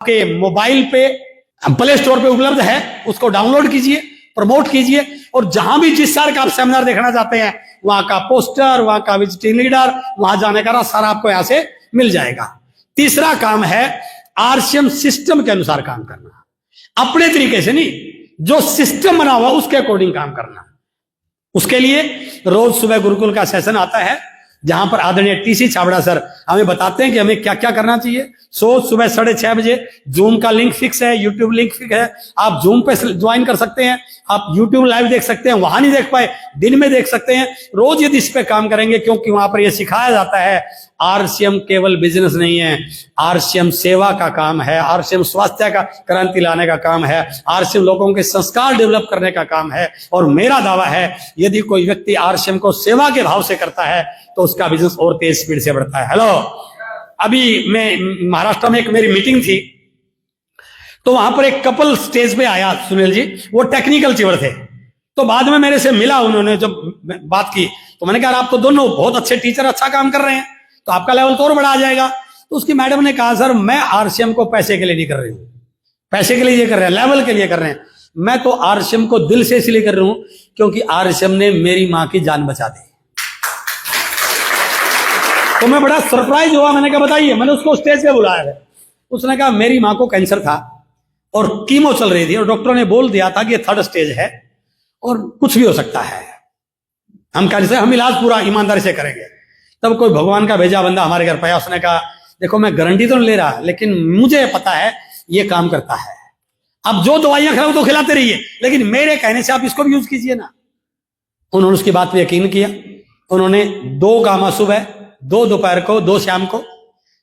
आपके मोबाइल पे play store पे उपलब्ध है, उसको डाउनलोड कीजिए, प्रमोट कीजिए और जहां भी जिस साल का आप सेमिनार देखना चाहते हैं वहां का पोस्टर, वहां का विजिटिंग लीडर, वहां जाने का सारा आपको यहां से मिल जाएगा। तीसरा काम है आरसीएम सिस्टम के अनुसार काम करना, अपने तरीके से नहीं, जो सिस्टम बना हुआ उसके अकॉर्डिंग काम करना। उसके लिए रोज सुबह गुरुकुल का सेशन आता है जहां पर आदरणीय टीसी छाबड़ा सर हमें बताते हैं कि हमें क्या क्या करना चाहिए। सुबह 6:30 बजे जूम का लिंक फिक्स है, यूट्यूब लिंक फिक्स है, आप जूम पे ज्वाइन कर सकते हैं, आप यूट्यूब लाइव देख सकते हैं, वहां नहीं देख पाए दिन में देख सकते हैं। रोज यदि इस पे काम करेंगे, क्योंकि वहां पर यह सिखाया जाता है आरसीएम केवल बिजनेस नहीं है, आरसीएम सेवा का काम है, आरसीएम स्वास्थ्य का क्रांति लाने का काम है, आरसीएम लोगों के संस्कार डेवलप करने का काम है। और मेरा दावा है यदि कोई व्यक्ति आरसीएम को सेवा के भाव से करता है तो उसका बिजनेस और तेज स्पीड से बढ़ता है। हेलो, अभी मैं महाराष्ट्र में एक मेरी मीटिंग थी तो वहां पर एक कपल स्टेज पे आया, सुनील जी, वो टेक्निकल चीवर थे। तो बाद में मेरे से मिला, उन्होंने जब बात की तो मैंने कहा आप तो दोनों बहुत अच्छे टीचर, अच्छा काम कर रहे हैं, तो आपका लेवल तो और बड़ा आ जाएगा। तो उसकी मैडम ने कहा सर मैं आरसीएम को पैसे के लिए नहीं कर रही हूं, पैसे के लिए ये कर रहे हैं, लेवल के लिए कर रहे हैं, मैं तो आरसीएम को दिल से इसलिए कर रही हूं क्योंकि आरसीएम ने मेरी मां की जान बचा दी। तो मैं बड़ा सरप्राइज हुआ, मैंने कहा बताइए, मैंने उसको स्टेज पे बुलाया है। उसने कहा मेरी मां को कैंसर था और कीमो चल रही थी और डॉक्टरों ने बोल दिया था कि ये 3rd स्टेज है और कुछ भी हो सकता है, हम इलाज पूरा ईमानदारी से करेंगे। तब कोई भगवान का भेजा बंदा हमारे घर पे आया, उसने कहा देखो मैं गारंटी तो नहीं ले रहा लेकिन मुझे पता है ये काम करता है, अब जो दवाइयां खिलाओ तो खिलाते रहिए लेकिन मेरे कहने से आप इसको भी यूज कीजिए ना। उन्होंने उसकी बात पे यकीन किया, उन्होंने 2 गामा सुबह, 2 दोपहर को, 2 शाम को,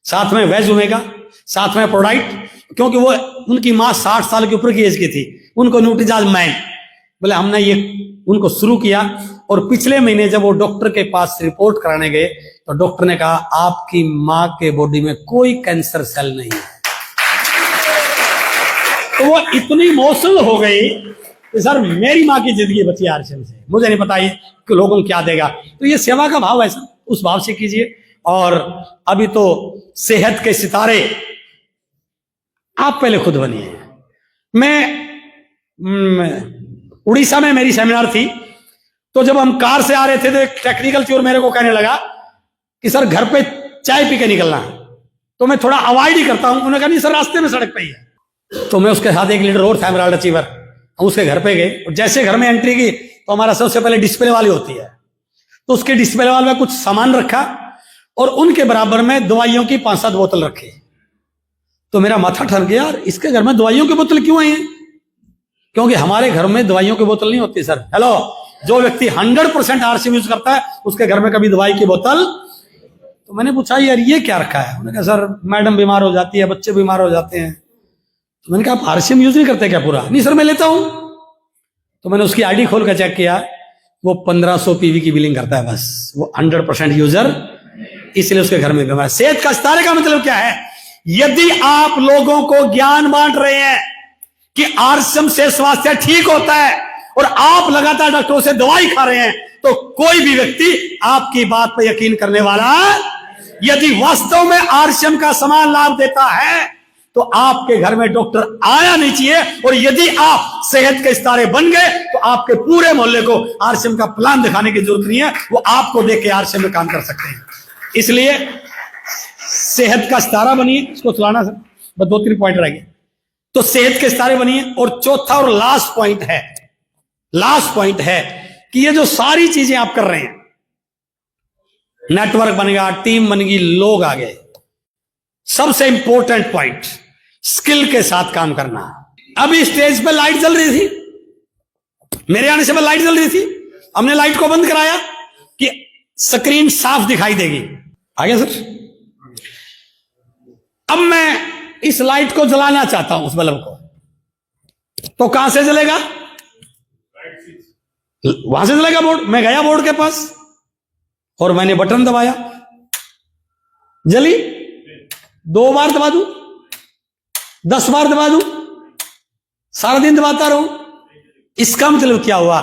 साथ में वेज ओमेगा, साथ में प्रोडाइट, क्योंकि वो उनकी मां 60 साल के ऊपर की एज की थी, उनको न्यूट्रीजाज मैन बोले, हमने ये उनको शुरू किया। और पिछले महीने जब वो डॉक्टर के पास रिपोर्ट कराने गए तो डॉक्टर ने कहा आपकी मां के बॉडी में कोई कैंसर सेल नहीं है। तो वो इतनी इमोशनल हो गई कि सर मेरी मां की जिंदगी बची आरसीएम से, मुझे नहीं पता ये कि लोगों को क्या देगा। तो ये सेवा का भाव है सर, उस भाव से कीजिए। और अभी तो सेहत के सितारे आप पहले खुद बनिए। मैं उड़ीसा में मेरी सेमिनार थी, तो जब हम कार से आ रहे थे तो एक टेक्निकल चोर मेरे को कहने लगा कि सर घर पे चाय पी के निकलना है, तो मैं थोड़ा अवॉइड ही करता हूं। उन्होंने कहा नहीं सर रास्ते में सड़क पे ही है। तो मैं उसके साथ 1 लीटर और था एमराल्ड अचीवर, हम उसके घर पे गए और जैसे घर में एंट्री की तो हमारा सबसे पहले डिस्प्ले वाली होती है, तो उसके डिस्प्ले वाले में कुछ सामान रखा और उनके बराबर में दवाइयों की 5-7 बोतल रखी। तो मेरा माथा ठर गया, यार इसके घर में दवाइयों की बोतल क्यों आई है? क्योंकि हमारे घर में दवाइयों की बोतल नहीं होती सर। हेलो, जो व्यक्ति 100% आरसीएम यूज करता है उसके घर में कभी दवाई की बोतल। तो मैंने पूछा यार ये क्या रखा है? उन्होंने कहा सर मैडम बीमार हो जाती है, बच्चे बीमार हो जाते हैं। तो मैंने कहा आप आरसीएम यूज नहीं करते क्या पूरा? नहीं सर मैं लेता हूं। तो मैंने उसकी आईडी खोल कर चेक किया, वो 1500 पीवी की बिलिंग करता है बस, वो 100% यूजर, इसलिए उसके घर में बीमार। सेहत का सितारे का मतलब क्या है? यदि आप लोगों को ज्ञान बांट रहे हैं कि आरसीएम से स्वास्थ्य ठीक होता है और आप लगातार डॉक्टरों से दवाई खा रहे हैं तो कोई भी व्यक्ति आपकी बात पर यकीन करने वाला, यदि वास्तव में आरसीएम का समान लाभ देता है तो आपके घर में डॉक्टर आया नहीं चाहिए। और यदि आप सेहत के सितारे बन गए तो आपके पूरे मोहल्ले को आरसीएम का प्लान दिखाने की जरूरत नहीं है, वो आपको देख के आरसीएम में काम कर सकते हैं। इसलिए सेहत का सितारा बनिए। इसको चलाना सर, बस 2-3 पॉइंट रह गए। तो सेहत के सितारे बनिए। और चौथा और लास्ट पॉइंट है कि ये जो सारी चीजें आप कर रहे हैं, नेटवर्क बनेगा, टीम बनेगी, लोग आ गए, सबसे इंपॉर्टेंट पॉइंट स्किल के साथ काम करना। अभी स्टेज पे लाइट जल रही थी, मेरे आने से पहले लाइट जल रही थी, हमने लाइट को बंद कराया कि स्क्रीन साफ दिखाई देगी। आ गया सर? अब मैं इस लाइट को जलाना चाहता हूं, उस बल्ब को, तो कहां से जलेगा? वहां से जलेगा बोर्ड। मैं गया बोर्ड के पास और मैंने बटन दबाया, जली। 2 बार दबा दूं, 10 बार दबा दूं, सारा दिन दबाता रहूं, इसका मतलब क्या हुआ?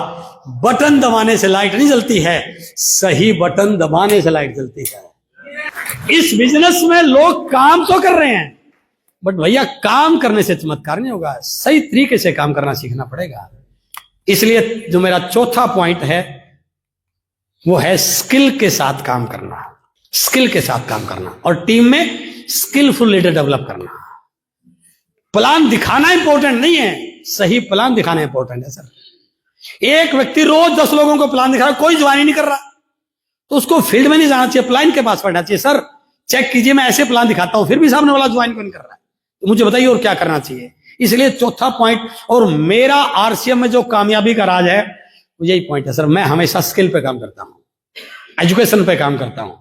बटन दबाने से लाइट नहीं जलती है, सही बटन दबाने से लाइट जलती है। इस बिजनेस में लोग काम तो कर रहे हैं बट भैया काम करने से चमत्कार नहीं होगा, सही तरीके से काम करना सीखना पड़ेगा। इसलिए जो मेरा चौथा पॉइंट है वो है स्किल के साथ काम करना, स्किल के साथ काम करना और टीम में स्किलफुल लीडर डेवलप करना। प्लान दिखाना इंपॉर्टेंट नहीं है, सही प्लान दिखाना इंपॉर्टेंट है सर। एक व्यक्ति रोज 10 लोगों को प्लान दिखा रहा, कोई ज्वाइन ही नहीं कर रहा, तो उसको फील्ड में नहीं जाना चाहिए, प्लान के पास पढ़ना चाहिए। सर चेक कीजिए, मैं ऐसे प्लान दिखाता हूं, फिर भी सामने वाला ज्वाइन क्यों नहीं कर रहा है, तो मुझे बताइए और क्या करना चाहिए। इसलिए चौथा पॉइंट, और मेरा आरसीएम में जो कामयाबी का राज है वो यही पॉइंट है सर। मैं हमेशा स्किल पे काम करता हूं, एजुकेशन पे काम करता हूं।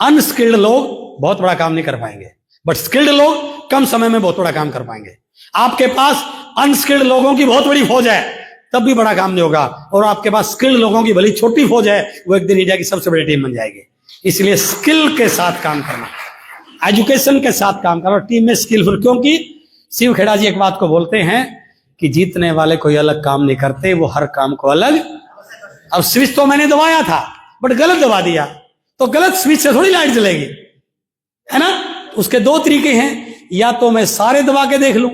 अनस्किल्ड लोग बहुत बड़ा काम नहीं कर पाएंगे, बट स्किल्ड लोग कम समय में बहुत बड़ा काम कर पाएंगे। आपके पास अनस्किल्ड लोगों की बहुत बड़ी फौज है, तब भी बड़ा काम नहीं होगा, और आपके पास स्किल्ड लोगों की भली छोटी फौज है, वो एक दिन इंडिया की सबसे बड़ी टीम बन जाएगी। इसलिए स्किल के साथ काम करना, एजुकेशन के साथ काम करना और टीम में स्किलफुल। क्योंकि शिव खेड़ा जी एक बात को बोलते हैं कि जीतने वाले कोई अलग काम नहीं करते, वो हर काम को अलग। अब स्विच तो मैंने दबाया था बट गलत दबा दिया, तो गलत स्विच से थोड़ी लाइट जलेगी, है ना। उसके 2 तरीके हैं, या तो मैं सारे दबा के देख लूं,